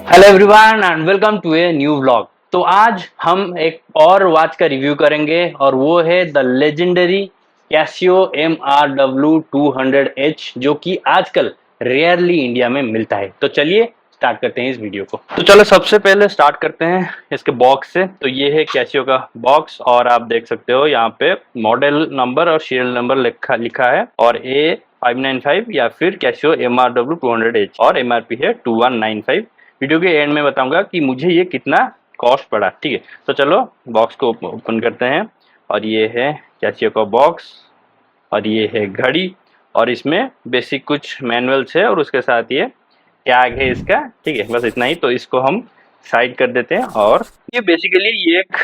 Hello everyone and welcome to a new vlog. तो आज हम एक और वॉच का रिव्यू करेंगे और वो है द लेजेंडरी कैसियो MRW200H जो कि आजकल रेयरली इंडिया में मिलता है। तो चलिए स्टार्ट करते हैं इस वीडियो को। तो चलो सबसे पहले स्टार्ट करते हैं इसके बॉक्स से। तो ये है कैसियो का बॉक्स और आप देख सकते हो यहाँ पे मॉडल नंबर और सीरियल नंबर लिखा है और A595 या फिर कैसियो MRW200H और MRP है 2195। वीडियो के एंड में बताऊंगा कि मुझे ये कितना कॉस्ट पड़ा। ठीक है, तो चलो बॉक्स को ओपन करते हैं और ये है कैसियो का बॉक्स और ये है घड़ी और इसमें बेसिक कुछ मैनुअल्स है और उसके साथ ये टैग है इसका। ठीक है, बस इतना ही। तो इसको हम साइड कर देते हैं और ये बेसिकली ये एक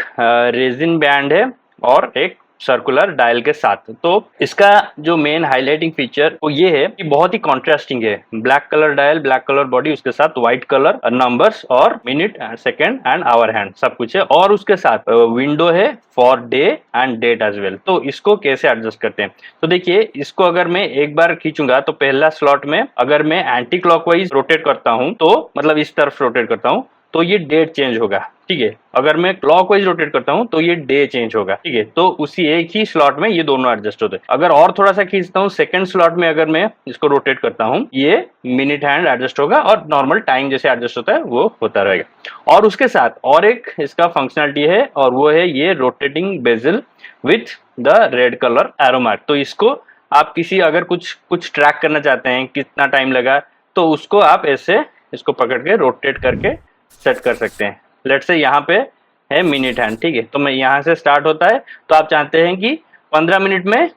रेजिन बैंड है और एक सर्कुलर डायल के साथ। तो इसका जो मेन हाईलाइटिंग फीचर वो ये है कि बहुत ही कॉन्ट्रास्टिंग है। Black colour dial, black colour body, उसके साथ व्हाइट कलर नंबर्स और minute, second and hour hand सब कुछ है और उसके साथ विंडो है for day and date as well. तो इसको कैसे एडजस्ट करते हैं? तो देखिए, इसको अगर मैं एक बार खींचूंगा तो पहला स्लॉट में अगर मैं एंटी क्लॉकवाइज रोटेट करता हूं तो मतलब इस तरफ रोटेट करता हूं तो ये डेट चेंज होगा। ठीक है, अगर मैं क्लॉकवाइज रोटेट करता हूं तो ये डे चेंज होगा। ठीक है, तो उसी एक ही स्लॉट में ये दोनों एडजस्ट होते हैं। अगर और थोड़ा सा खींचता हूं सेकंड स्लॉट में, अगर मैं इसको रोटेट करता हूं ये मिनट हैंड एडजस्ट होगा और नॉर्मल टाइम जैसे एडजस्ट होता है वो होता रहेगा। और उसके साथ और एक इसका फंक्शनलिटी है और वो है ये rotating bezel with the red colour arrow mark. तो इसको आप किसी अगर कुछ ट्रैक करना चाहते हैं कितना टाइम लगा तो उसको आप ऐसे इसको पकड़ के रोटेट करके सेट कर सकते हैं। लेट्स से यहाँ पे है मिनट हैंड। ठीक है, तो मैं यहाँ से स्टार्ट होता है तो आप चाहते हैं कि 15 मिनट में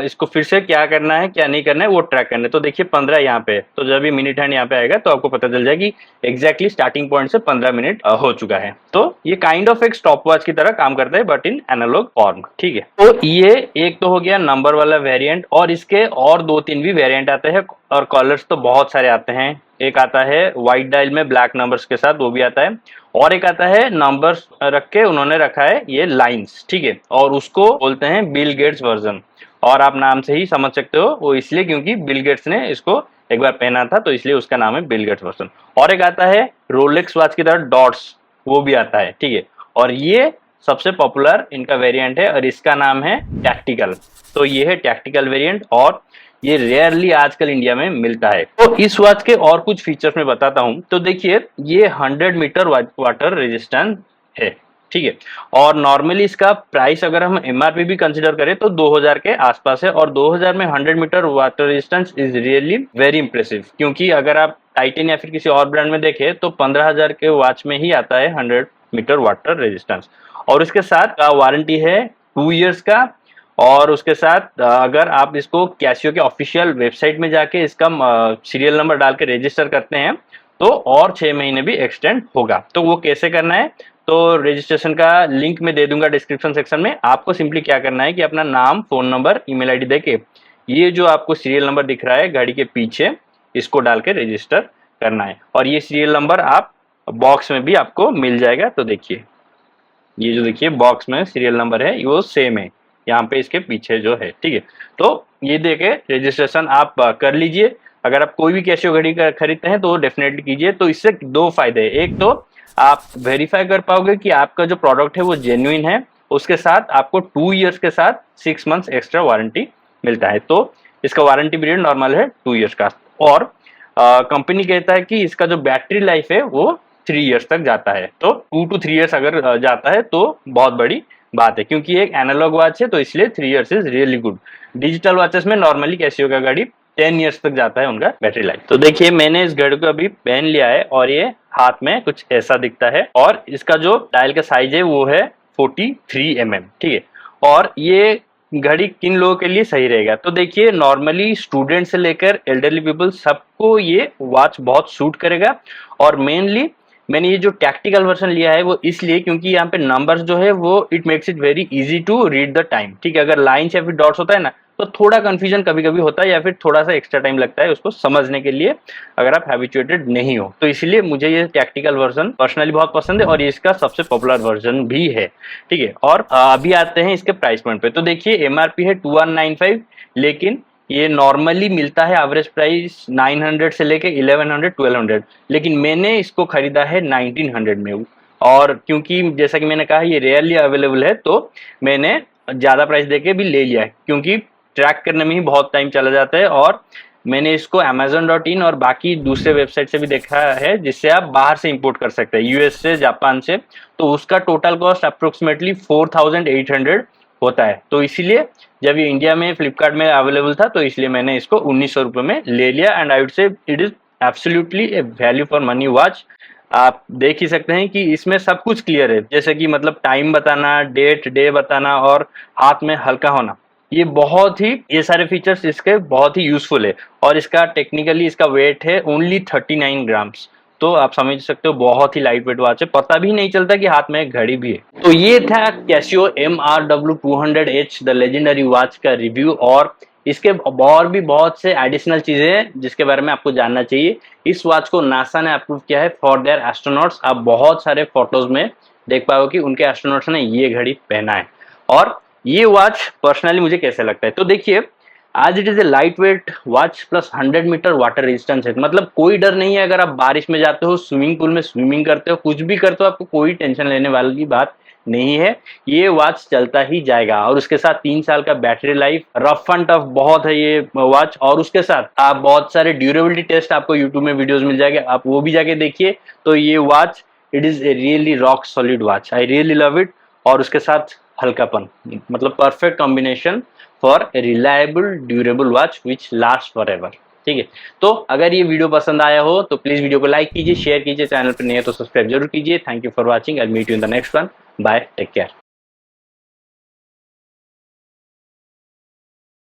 इसको फिर से क्या करना है क्या नहीं करना है वो ट्रैक करना है। तो देखिए 15 यहाँ पे है, तो जब ये मिनट हैंड यहाँ पे आएगा तो आपको पता चल जाएगा कि एग्जैक्टली स्टार्टिंग पॉइंट से 15 मिनट हो चुका है। तो ये काइंड ऑफ एक स्टॉप वॉच की तरह काम करता है बट इन एनालॉग फॉर्म। ठीक है, तो ये एक तो हो गया नंबर वाला वेरिएंट और इसके और 2-3 भी वेरिएंट आते हैं और कलर्स तो बहुत सारे आते हैं। एक आता है व्हाइट डायल में ब्लैक नंबर्स के साथ, वो भी आता है। और एक आता है नंबर्स रख के उन्होंने रखा है ये लाइंस। ठीक है, और उसको बोलते हैं बिल गेट्स वर्जन और आप नाम से ही समझ सकते हो वो इसलिए क्योंकि बिल गेट्स ने इसको एक बार पहना था तो इसलिए उसका नाम है बिल गेट्स वर्जन। और एक आता है रोलेक्स वॉच की तरह डॉट्स, वो भी आता है। ठीक है, और ये सबसे पॉपुलर इनका वेरिएंट है और इसका नाम है टैक्टिकल। तो ये है टैक्टिकल वेरिएंट और ये रेयरली आजकल इंडिया में मिलता है। तो इस वॉच के और कुछ फीचर्स मैं बताता हूं। तो देखिए ये 100 मीटर वाटर रेजिस्टेंस है। ठीक है, और नॉर्मली इसका प्राइस अगर हम एमआरपी भी कंसीडर करें तो 2000 के आसपास है और 2000 में 100 metre water resistance is really very impressive. क्योंकि अगर आप टाइटन या फिर किसी और ब्रांड में देखें तो 15,000 के वॉच में ही आता है 100 मीटर वाटर रेजिस्टेंस। और इसके साथ वारंटी है 2 इयर्स का। और उसके साथ अगर आप इसको कैसियो के ऑफिशियल वेबसाइट में जाके इसका सीरियल नंबर डाल के रजिस्टर करते हैं तो और 6 महीने भी एक्सटेंड होगा। तो वो कैसे करना है तो रजिस्ट्रेशन का लिंक मैं दे दूंगा डिस्क्रिप्शन सेक्शन में। आपको सिंपली क्या करना है कि अपना नाम, फोन नंबर, ईमेल आईडी देके ये जो आपको सीरियल नंबर दिख रहा है घड़ी के पीछे इसको डाल के रजिस्टर करना है और ये सीरियल नंबर आप बॉक्स में भी आपको मिल जाएगा। तो देखिए ये जो देखिए बॉक्स में सीरियल नंबर है वो सेम है यहाँ पे इसके पीछे जो है। ठीक है, तो ये देके रजिस्ट्रेशन आप कर लीजिए। अगर आप कोई भी कैसियो घड़ी खरीदते हैं तो डेफिनेटली कीजिए। तो इससे 2 फायदे हैं। एक तो आप वेरीफाई कर पाओगे कि आपका जो प्रोडक्ट है वो जेन्युइन है, उसके साथ आपको 2 इयर्स के साथ 6 मंथ्स एक्स्ट्रा वारंटी मिलता है। तो इसका वारंटी पीरियड नॉर्मल है 2 इयर्स का। और कंपनी कहता है कि इसका जो बैटरी लाइफ है वो 3 इयर्स तक जाता है। तो 2 to 3 इयर्स अगर जाता है तो बहुत बड़ी बात है क्योंकि एक एनालॉग वॉच है तो इसलिए 3 years is really good. Digital watches में नॉर्मली कैसियो का घड़ी 10 इयर्स तक जाता है उनका बैटरी लाइफ। तो देखिए मैंने इस घड़ी को अभी पहन लिया है और ये हाथ में कुछ ऐसा दिखता है और इसका जो डायल का साइज है वो है 43 mm। ठीक है, और ये घड़ी किन लोगों के लिए सही रहेगा तो देखिए नॉर्मली स्टूडेंट से लेकर एल्डरली पीपल सबको ये वॉच बहुत सूट करेगा। और मेनली मैंने ये जो टैक्टिकल वर्जन लिया है वो इसलिए क्योंकि यहाँ पे नंबर्स जो है वो it makes it very easy to read the time. ठीक है, अगर लाइन्स या फिर डॉट्स होता है ना तो थोड़ा कंफ्यूजन कभी कभी होता है या फिर थोड़ा सा एक्स्ट्रा टाइम लगता है उसको समझने के लिए अगर आप हैबिचुएटेड नहीं हो। तो इसलिए मुझे ये टैक्टिकल वर्जन पर्सनली बहुत पसंद है और ये इसका सबसे पॉपुलर वर्जन भी है। ठीक है, और अभी आते हैं इसके प्राइस पॉइंट पे। तो देखिए एमआरपी है 2195 लेकिन ये नॉर्मली मिलता है एवरेज प्राइस 900 से लेके 1100 1200, लेकिन मैंने इसको खरीदा है 1900 में। और क्योंकि जैसा कि मैंने कहा ये रेयरली अवेलेबल है, तो मैंने ज़्यादा प्राइस देके भी ले लिया है, क्योंकि ट्रैक करने में ही बहुत टाइम चला जाता है। और मैंने इसको Amazon.in और बाकी दूसरे वेबसाइट से भी देखा है, जिससे आप बाहर से इंपोर्ट कर सकते हैं, यूएस से, जापान से। तो उसका टोटल कॉस्ट अप्रोक्सीमेटली 4800 होता है। तो इसीलिए जब ये इंडिया में फ्लिपकार्ट में अवेलेबल था, तो इसलिए मैंने इसको 1900 रुपये में ले लिया। And I would say it is absolutely A value for money watch. आप देख ही सकते हैं कि इसमें सब कुछ क्लियर है, जैसे कि मतलब टाइम बताना, डेट डे बताना, और हाथ में हल्का होना। ये सारे फीचर्स इसके बहुत ही यूजफुल है। और इसका टेक्निकली इसका वेट है ओनली 39 ग्राम्स। तो आप समझ सकते हो बहुत ही लाइट वेट वॉच है, पता भी नहीं चलता कि हाथ में एक घड़ी भी है। तो ये था Casio MRW200H the legendary watch का रिव्यू। और इसके और भी बहुत से एडिशनल चीजें हैं जिसके बारे में आपको जानना चाहिए। इस वॉच को नासा ने अप्रूव किया है फॉर देयर एस्ट्रोनॉट्स। आप बहुत सारे फोटोज में देख पाओ कि उनके एस्ट्रोनॉट्स ने ये घड़ी पहना है। और ये वॉच पर्सनली मुझे कैसे लगता है, तो देखिए, आज it is a light weight watch plus 100 metre water resistance है। मतलब कोई डर नहीं है, अगर आप बारिश में जाते हो, स्विमिंग पूल में स्विमिंग करते हो, कुछ भी करते हो, आपको कोई टेंशन लेने वाली बात नहीं है। ये वॉच चलता ही जाएगा। और उसके साथ 3 साल का battery life, rough and tough बहुत है ये वॉच। और उसके साथ आप बहुत सारे ड्यूरेबिलिटी टेस्ट आपको यूट्यूब में वीडियोस मिल जाएंगे, आप वो भी जाके देखिए। तो ये watch it is a really rock solid watch, I really love it. और उसके साथ हल्कापन, मतलब perfect combination for reliable durable watch which last for ever. ठीक है, तो अगर ये वीडियो पसंद आया हो तो प्लीज वीडियो को लाइक कीजिए, शेयर कीजिए, चैनल पर नहीं है तो सब्सक्राइब जरूर कीजिए। Thank you for watching, I meet you in the next one. Bye, take care.